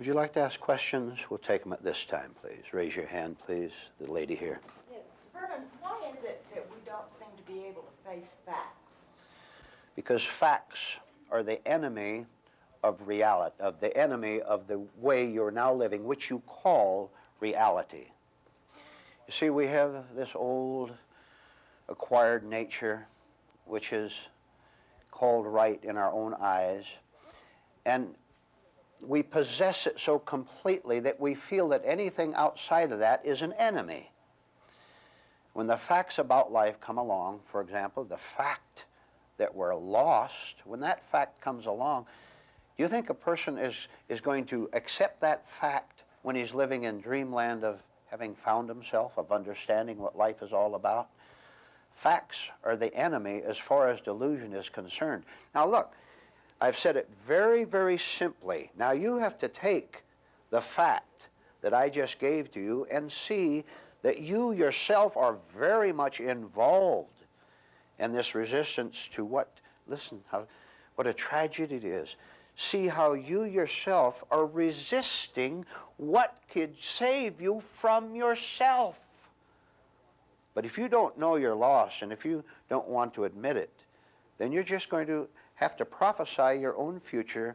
Would you like to ask questions? We'll take them at this time, please. Raise your hand, please. The lady here. Yes. Vernon, why is it that we don't seem to be able to face facts? Because facts are the enemy of reality, of the enemy of the way you're now living, which you call reality. You see, we have this old acquired nature, which is called right in our own eyes, and we possess it so completely that we feel that anything outside of that is an enemy. When the facts about life come along, for example, the fact that we're lost, when that fact comes along, do you think a person is going to accept that fact when he's living in dreamland of having found himself, of understanding what life is all about? Facts are the enemy as far as delusion is concerned. Now look, I've said it very, very simply. Now you have to take the fact that I just gave to you and see that you yourself are very much involved in this resistance to what, listen, what a tragedy it is. See how you yourself are resisting what could save you from yourself. But if you don't know you're lost, and if you don't want to admit it, then you're just going to have to prophesy your own future,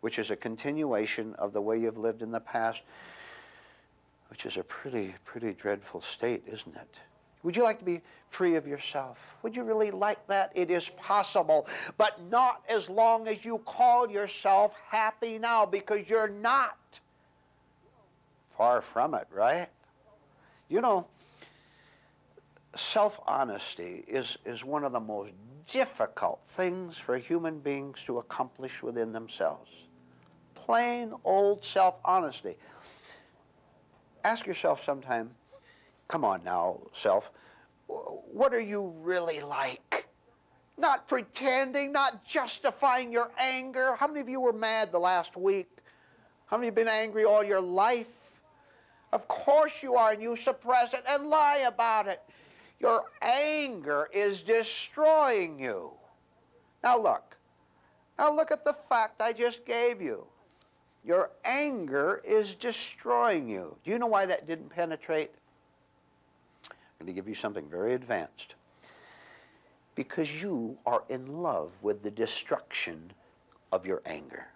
which is a continuation of the way you've lived in the past, which is a pretty dreadful state, isn't it? Would you like to be free of yourself? Would you really like that? It is possible, but not as long as you call yourself happy now, because you're not. Far from it, right? You know, self-honesty is one of the most difficult things for human beings to accomplish within themselves. Plain old self-honesty. Ask yourself sometime, come on now, self, what are you really like? Not pretending, not justifying your anger. How many of you were mad the last week? How many have been angry all your life? Of course you are, and you suppress it and lie about it. Your anger is destroying you. Now look at the fact I just gave you. Your anger is destroying you. Do you know why that didn't penetrate? I'm going to give you something very advanced. Because you are in love with the destruction of your anger.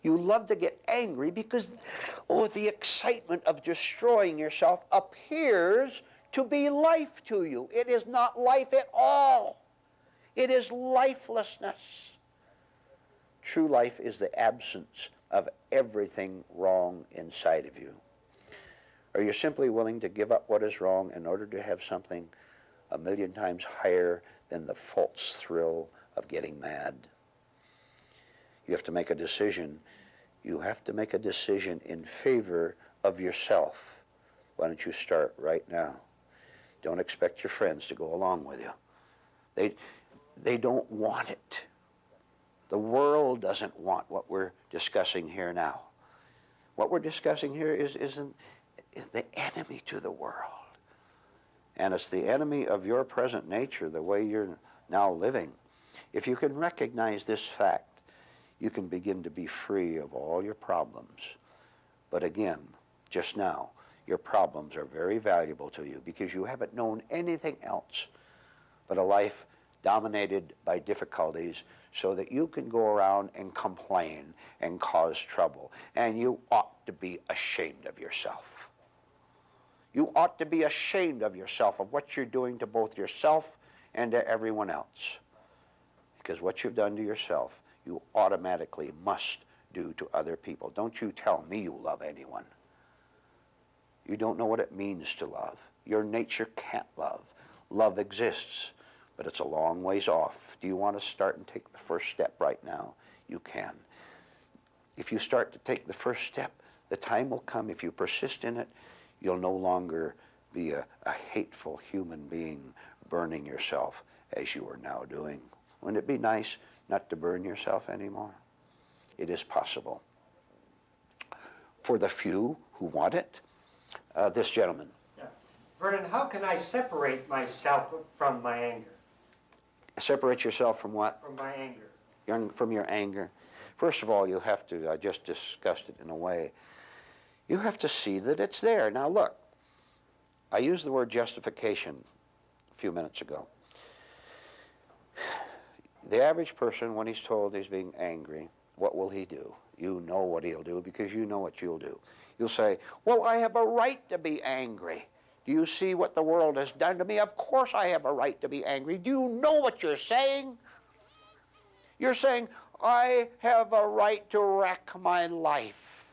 You love to get angry because, oh, the excitement of destroying yourself appears to be life to you. It is not life at all. It is lifelessness. True life is the absence of everything wrong inside of you. Are you simply willing to give up what is wrong in order to have something 1,000,000 times higher than the false thrill of getting mad? You have to make a decision. You have to make a decision in favor of yourself. Why don't you start right now? Don't expect your friends to go along with you. They don't want it. The world doesn't want what we're discussing here now. What we're discussing here is the enemy to the world. And it's the enemy of your present nature, the way you're now living. If you can recognize this fact, you can begin to be free of all your problems. But again, just now, your problems are very valuable to you because you haven't known anything else but a life dominated by difficulties, so that you can go around and complain and cause trouble. And you ought to be ashamed of yourself. You ought to be ashamed of yourself, of what you're doing to both yourself and to everyone else. Because what you've done to yourself, you automatically must do to other people. Don't you tell me you love anyone. You don't know what it means to love. Your nature can't love. Love exists, but it's a long ways off. Do you want to start and take the first step right now? You can. If you start to take the first step, the time will come, if you persist in it, you'll no longer be a hateful human being burning yourself as you are now doing. Wouldn't it be nice not to burn yourself anymore? It is possible. For the few who want it, this gentleman. Yeah. Vernon, how can I separate myself from my anger? Separate yourself from what? From my anger. From your anger. First of all, you have to, I just discussed it in a way, you have to see that it's there. Now look, I used the word justification a few minutes ago. The average person, when he's told he's being angry, what will he do? You know what he'll do because you know what you'll do. You'll say, well, I have a right to be angry. Do you see what the world has done to me? Of course I have a right to be angry. Do you know what you're saying? You're saying, I have a right to wreck my life.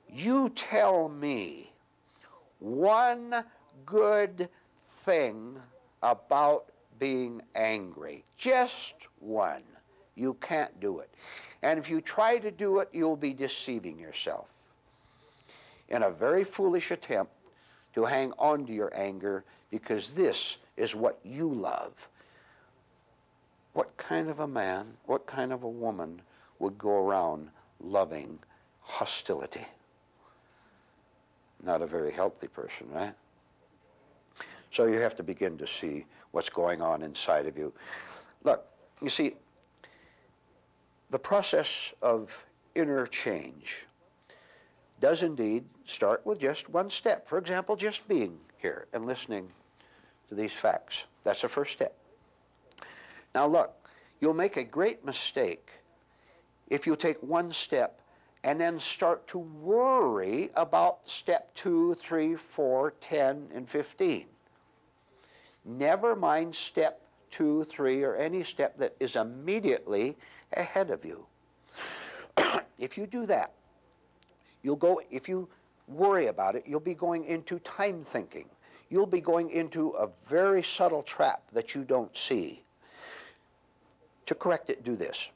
You tell me one good thing about being angry. Just one. You can't do it. And if you try to do it, you'll be deceiving yourself in a very foolish attempt to hang on to your anger because this is what you love. What kind of a man, what kind of a woman would go around loving hostility? Not a very healthy person, right? So you have to begin to see what's going on inside of you. Look, you see, the process of inner change does indeed start with just one step. For example, just being here and listening to these facts. That's the first step. Now look, you'll make a great mistake if you take one step and then start to worry about step 2, 3, 4, 10, and 15. Never mind step 2, 3, or any step that is immediately ahead of you. If you do that, if you worry about it, you'll be going into time thinking. You'll be going into a very subtle trap that you don't see. To correct it, do this.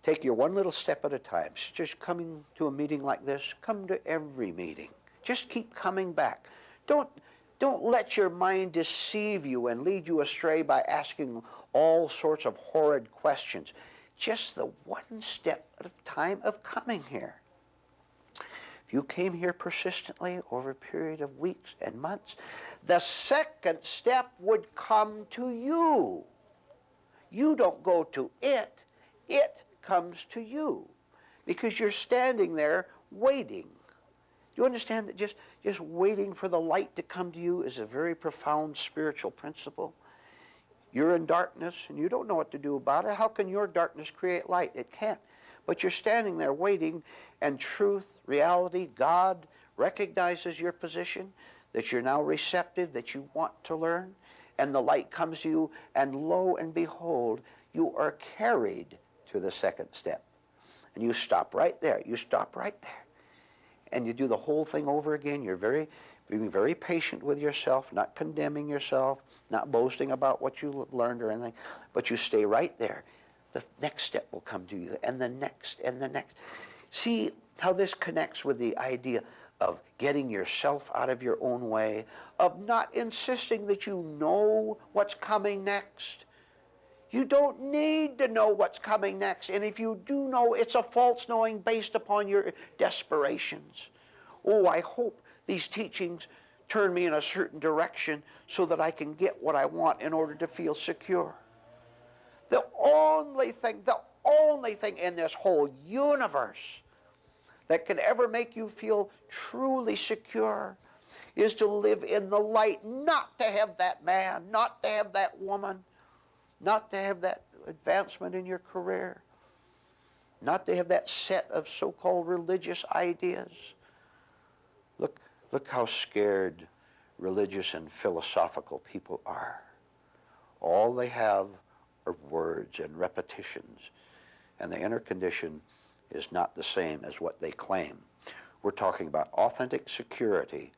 Take your one little step at a time. Just coming to a meeting like this, come to every meeting. Just keep coming back. Don't let your mind deceive you and lead you astray by asking all sorts of horrid questions. Just the one step at a time of coming here. If you came here persistently over a period of weeks and months, the second step would come to you. You don't go to it. It comes to you because you're standing there waiting. Do you understand that just waiting for the light to come to you is a very profound spiritual principle? You're in darkness and you don't know what to do about it. How can your darkness create light? It can't. But you're standing there waiting, and truth, reality, God recognizes your position, that you're now receptive, that you want to learn, and the light comes to you, and lo and behold, you are carried to the second step. And you stop right there. You stop right there. And you do the whole thing over again. You're being very patient with yourself, not condemning yourself, not boasting about what you learned or anything, but you stay right there. The next step will come to you, and the next, and the next. See how this connects with the idea of getting yourself out of your own way, of not insisting that you know what's coming next. You don't need to know what's coming next, and if you do know, it's a false knowing based upon your desperations. Oh, I hope these teachings turn me in a certain direction so that I can get what I want in order to feel secure. The only thing in this whole universe that can ever make you feel truly secure is to live in the light, not to have that man, not to have that woman, not to have that advancement in your career, not to have that set of so-called religious ideas. Look how scared religious and philosophical people are. All they have are words and repetitions, and the inner condition is not the same as what they claim. We're talking about authentic security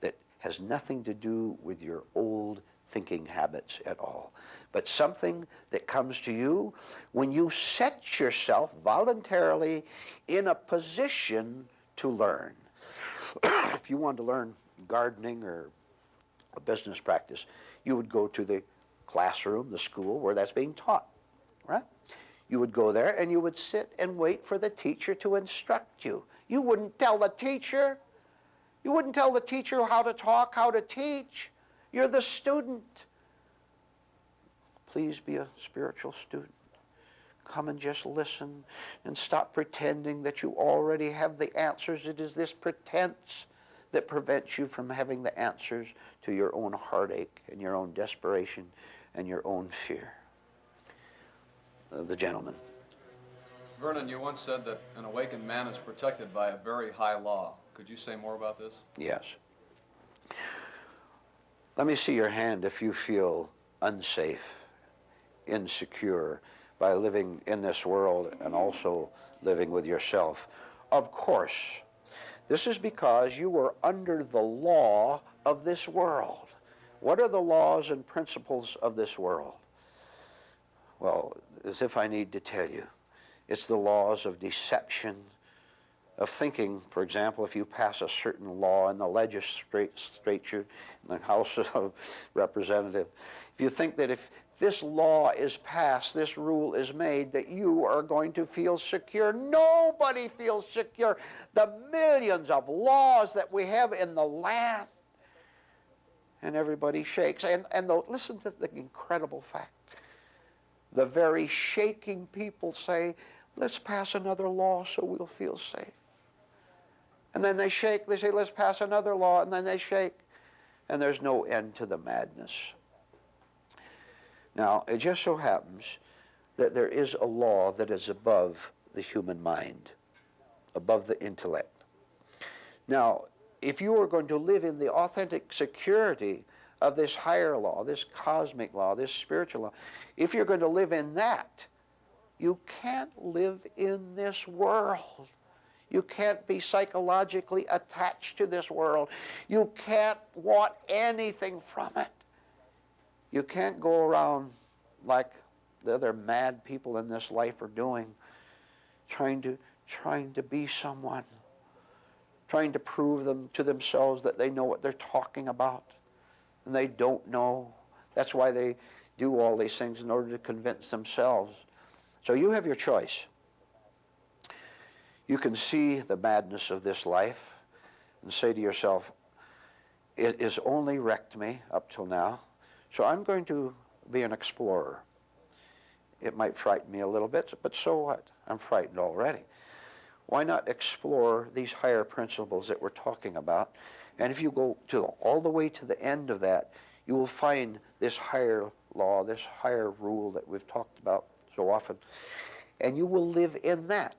that has nothing to do with your old thinking habits at all, but something that comes to you when you set yourself voluntarily in a position to learn. If you wanted to learn gardening or a business practice, you would go to the classroom, the school where that's being taught, right? You would go there and you would sit and wait for the teacher to instruct you. You wouldn't tell the teacher. You wouldn't tell the teacher how to talk, how to teach. You're the student. Please be a spiritual student. Come and just listen and stop pretending that you already have the answers. It is this pretense that prevents you from having the answers to your own heartache and your own desperation and your own fear. The gentleman. Vernon, you once said that an awakened man is protected by a very high law. Could you say more about this? Yes. Let me see your hand if you feel unsafe, insecure by living in this world and also living with yourself. Of course, this is because you were under the law of this world. What are the laws and principles of this world? Well, as if I need to tell you, it's the laws of deception, of thinking. For example, if you pass a certain law in the legislature, in the House of Representatives, if you think that if this law is passed, this rule is made, that you are going to feel secure. Nobody feels secure. The millions of laws that we have in the land, and everybody shakes. And listen to the incredible fact. The very shaking people say, let's pass another law so we'll feel safe. And then they shake, they say, let's pass another law, and then they shake. And there's no end to the madness. Now, it just so happens that there is a law that is above the human mind, above the intellect. Now, if you are going to live in the authentic security of this higher law, this cosmic law, this spiritual law, if you're going to live in that, you can't live in this world. You can't be psychologically attached to this world. You can't want anything from it. You can't go around like the other mad people in this life are doing, trying to be someone, trying to prove them to themselves that they know what they're talking about, and they don't know. That's why they do all these things, in order to convince themselves. So you have your choice. You can see the madness of this life and say to yourself, it has only wrecked me up till now, so I'm going to be an explorer. It might frighten me a little bit, but so what? I'm frightened already. Why not explore these higher principles that we're talking about? And if you go all the way to the end of that, you will find this higher law, this higher rule that we've talked about so often, and you will live in that.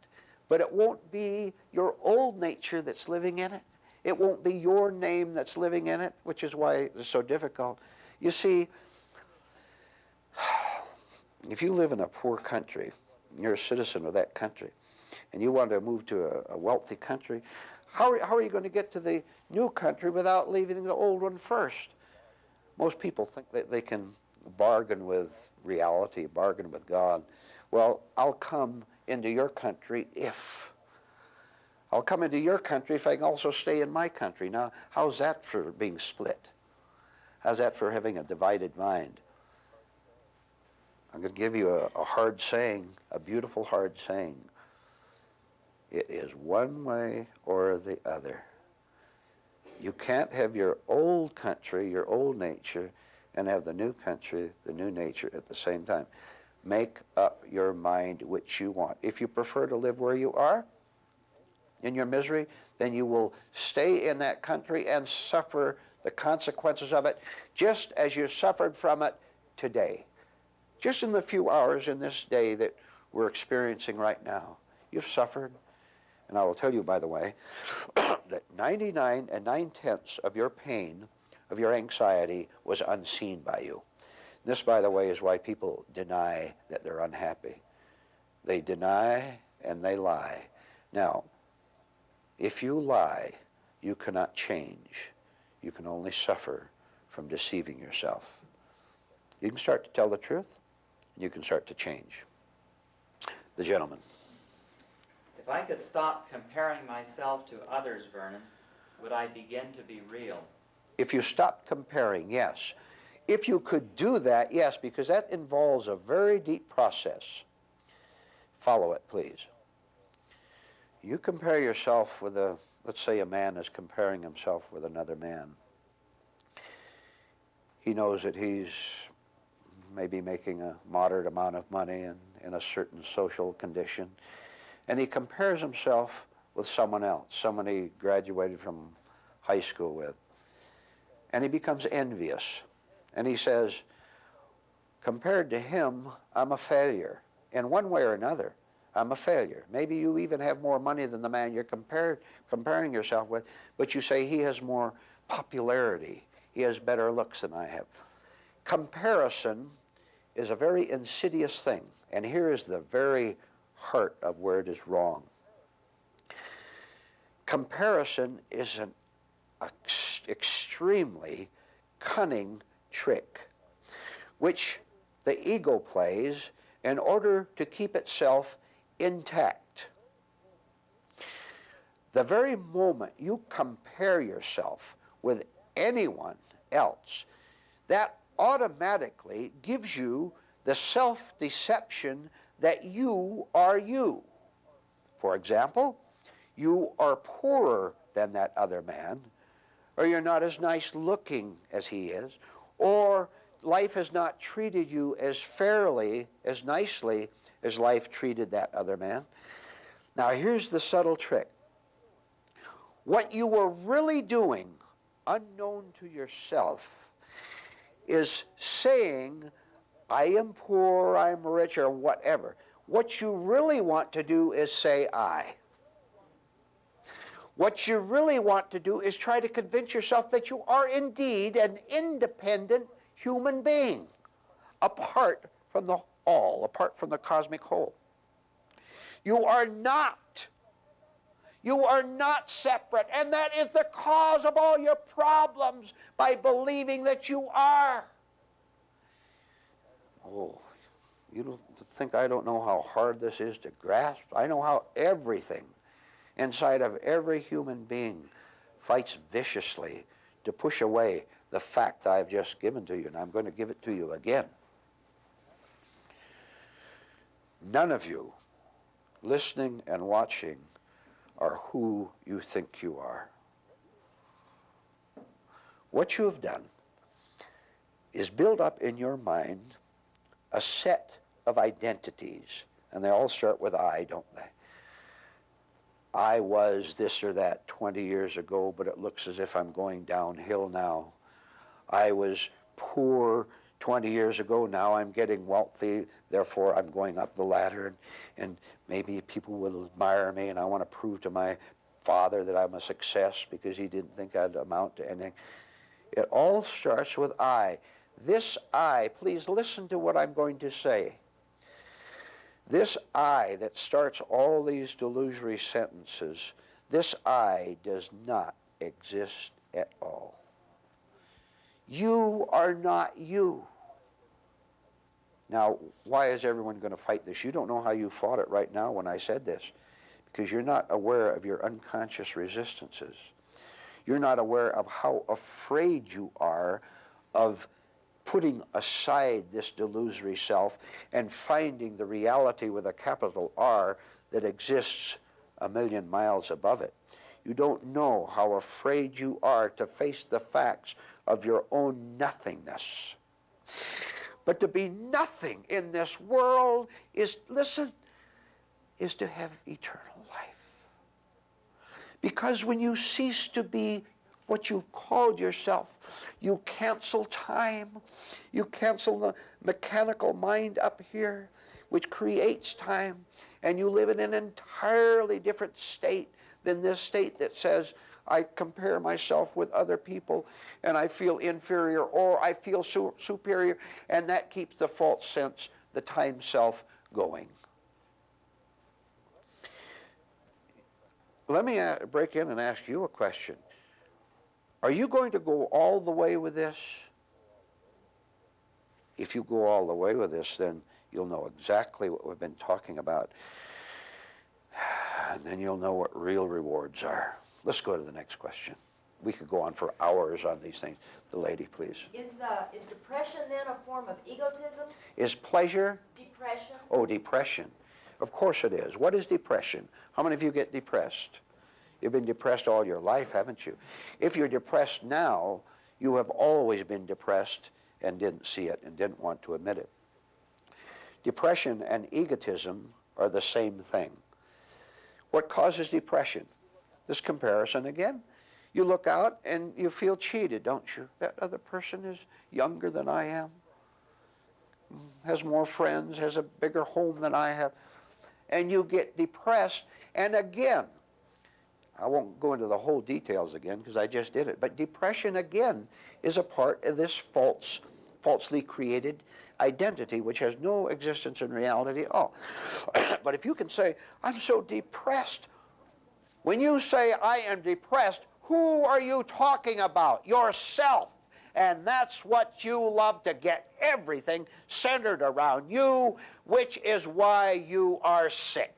But it won't be your old nature that's living in it. It won't be your name that's living in it, which is why it's so difficult. You see, if you live in a poor country, you're a citizen of that country, and you want to move to a wealthy country, how are you going to get to the new country without leaving the old one first? Most people think that they can bargain with reality, bargain with God. Well, I'll come into your country if I can also stay in my country. Now, how's that for being split? How's that for having a divided mind? I'm going to give you a hard saying, a beautiful hard saying. It is one way or the other. You can't have your old country, your old nature, and have the new country, the new nature at the same time. Make up your mind which you want. If you prefer to live where you are, in your misery, then you will stay in that country and suffer the consequences of it, just as you suffered from it today. Just in the few hours in this day that we're experiencing right now, you've suffered. And I will tell you, by the way, that 99 9/10 of your pain, of your anxiety, was unseen by you. This, by the way, is why people deny that they're unhappy. They deny and they lie. Now, if you lie, you cannot change. You can only suffer from deceiving yourself. You can start to tell the truth, and you can start to change. The gentleman. If I could stop comparing myself to others, Vernon, would I begin to be real? If you stop comparing, yes. If you could do that, yes, because that involves a very deep process. Follow it, please. You compare yourself with let's say a man is comparing himself with another man. He knows that he's maybe making a moderate amount of money and in a certain social condition, and he compares himself with someone else, someone he graduated from high school with, and he becomes envious, and he says, compared to him, I'm a failure. In one way or another, I'm a failure. Maybe you even have more money than the man you're comparing yourself with, but you say he has more popularity, he has better looks than I have. Comparison is a very insidious thing, and here is the very heart of where it is wrong. Comparison is an extremely cunning trick, which the ego plays in order to keep itself intact. The very moment you compare yourself with anyone else, that automatically gives you the self-deception that you are you. For example, you are poorer than that other man, or you're not as nice looking as he is, or life has not treated you as fairly, as nicely as life treated that other man. Now here's the subtle trick. What you were really doing, unknown to yourself, is saying, I am poor, I'm rich, or whatever. What you really want to do is say, I. What you really want to do is try to convince yourself that you are indeed an independent human being, apart from the all, apart from the cosmic whole. You are not. You are not separate, and that is the cause of all your problems, by believing that you are. Oh, you don't think I don't know how hard this is to grasp? I know how everything inside of every human being fights viciously to push away the fact I've just given to you, and I'm going to give it to you again. None of you, listening and watching, are who you think you are. What you have done is build up in your mind a set of identities, and they all start with I, don't they? I was this or that 20 years ago, but it looks as if I'm going downhill now. I was poor 20 years ago, now I'm getting wealthy, therefore I'm going up the ladder, and maybe people will admire me, and I want to prove to my father that I'm a success because he didn't think I'd amount to anything. It all starts with I. This I, please listen to what I'm going to say. This I that starts all these delusory sentences, this I does not exist at all. You are not you. Now, why is everyone going to fight this? You don't know how you fought it right now when I said this, because you're not aware of your unconscious resistances. You're not aware of how afraid you are of putting aside this delusory self and finding the reality with a capital R that exists a million miles above it. You don't know how afraid you are to face the facts of your own nothingness. But to be nothing in this world is, listen, is to have eternal life. Because when you cease to be what you've called yourself, you cancel time, you cancel the mechanical mind up here, which creates time, and you live in an entirely different state than this state that says, I compare myself with other people and I feel inferior, or I feel superior, and that keeps the false sense, the time self, going. Let me break in and ask you a question. Are you going to go all the way with this? If you go all the way with this, then you'll know exactly what we've been talking about. And then you'll know what real rewards are. Let's go to the next question. We could go on for hours on these things. The lady, please. Is depression then a form of egotism? Is pleasure? Depression? Oh, depression. Of course it is. What is depression? How many of you get depressed? You've been depressed all your life, haven't you? If you're depressed now, you have always been depressed, and didn't see it and didn't want to admit it. Depression and egotism are the same thing. What causes depression? This comparison again. You look out and you feel cheated, don't you? That other person is younger than I am, has more friends, has a bigger home than I have. And you get depressed. And again, I won't go into the whole details again because I just did it, but depression again is a part of this falsely created identity which has no existence in reality at all. But if you can say, I'm so depressed, when you say I am depressed, who are you talking about? Yourself. And that's what you love to get everything centered around you, which is why you are sick.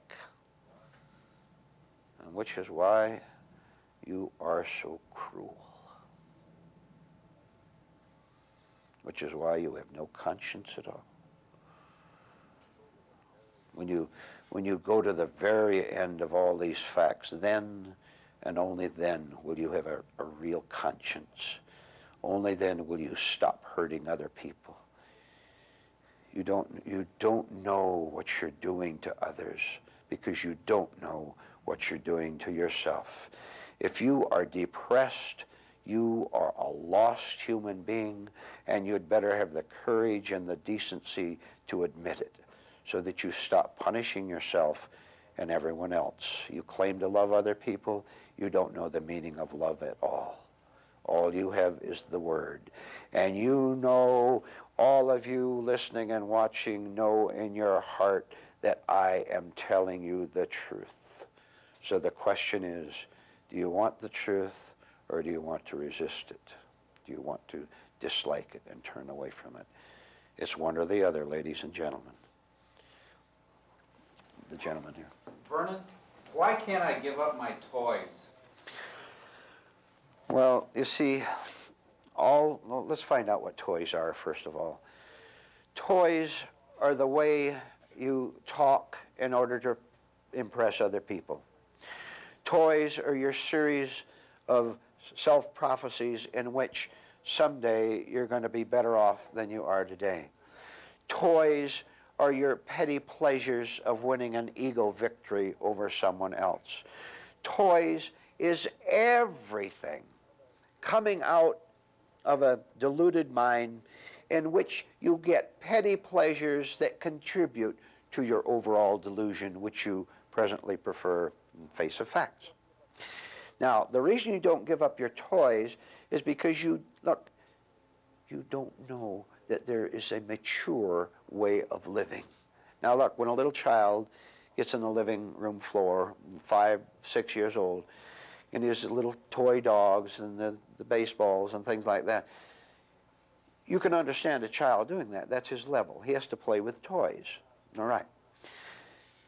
And which is why you are so cruel. Which is why you have no conscience at all. When you go to the very end of all these facts, then and only then will you have a real conscience. Only then will you stop hurting other people. You don't know what you're doing to others because you don't know what you're doing to yourself. If you are depressed, you are a lost human being, and you'd better have the courage and the decency to admit it so that you stop punishing yourself and everyone else. You claim to love other people, you don't know the meaning of love at all. All you have is the word. And you know, all of you listening and watching know in your heart that I am telling you the truth. So the question is, do you want the truth or do you want to resist it? Do you want to dislike it and turn away from it? It's one or the other, ladies and gentlemen. The gentleman here. Vernon, why can't I give up my toys? Well, you see, let's find out what toys are, first of all. Toys are the way you talk in order to impress other people. Toys are your series of self-prophecies in which someday you're going to be better off than you are today. Toys are your petty pleasures of winning an ego victory over someone else. Toys is everything coming out of a deluded mind in which you get petty pleasures that contribute to your overall delusion, which you presently prefer in face of facts. Now, the reason you don't give up your toys is because you don't know that there is a mature way of living. Now look, when a little child gets on the living room floor, 5, 6 years old, and his little toy dogs and the baseballs and things like that, you can understand a child doing that. That's his level. He has to play with toys. All right.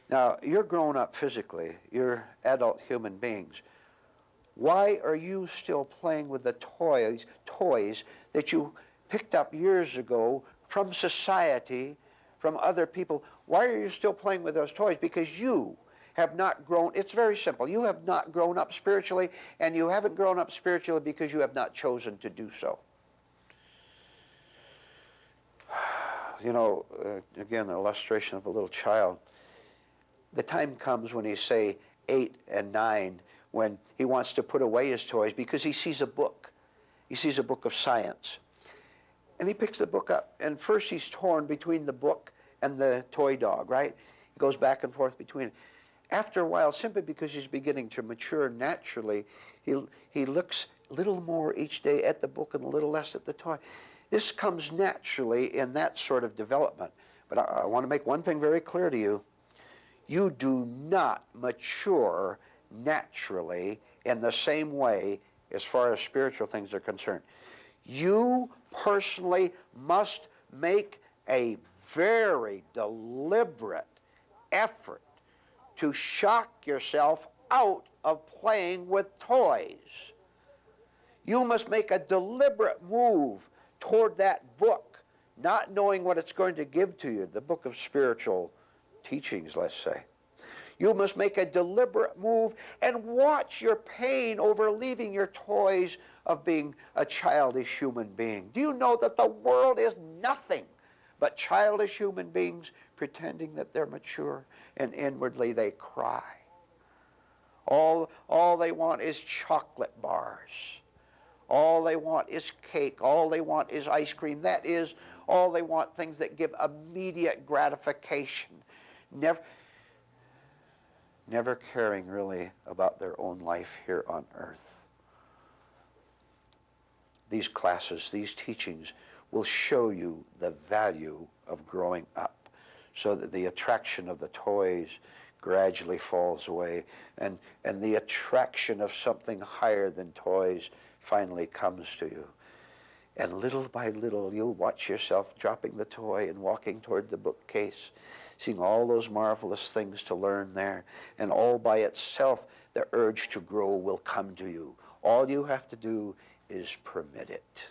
Now, you're grown up physically. You're adult human beings. Why are you still playing with the toys that you picked up years ago from society, from other people? Why are you still playing with those toys? Because you have not grown. It's very simple. You have not grown up spiritually, and you haven't grown up spiritually because you have not chosen to do so. You know, again, the illustration of a little child. The time comes when he's, say, 8 and 9, when he wants to put away his toys because he sees a book. He sees a book of science. And he picks the book up, and first he's torn between the book and the toy dog, right? He goes back and forth between it. After a while, simply because he's beginning to mature naturally, he looks a little more each day at the book and a little less at the toy. This comes naturally in that sort of development. But I want to make one thing very clear to you. You do not mature naturally in the same way as far as spiritual things are concerned. You personally must make a very deliberate effort to shock yourself out of playing with toys. You must make a deliberate move toward that book, not knowing what it's going to give to you, the book of spiritual teachings, let's say. You must make a deliberate move and watch your pain over leaving your toys of being a childish human being. Do you know that the world is nothing but childish human beings pretending that they're mature, and inwardly they cry? All they want is chocolate bars. All they want is cake. All they want is ice cream. That is, all they want, things that give immediate gratification. Never caring really about their own life here on earth. These classes, these teachings will show you the value of growing up, so that the attraction of the toys gradually falls away, and the attraction of something higher than toys finally comes to you. And little by little, you'll watch yourself dropping the toy and walking toward the bookcase, seeing all those marvelous things to learn there. And all by itself, the urge to grow will come to you. All you have to do is permit it.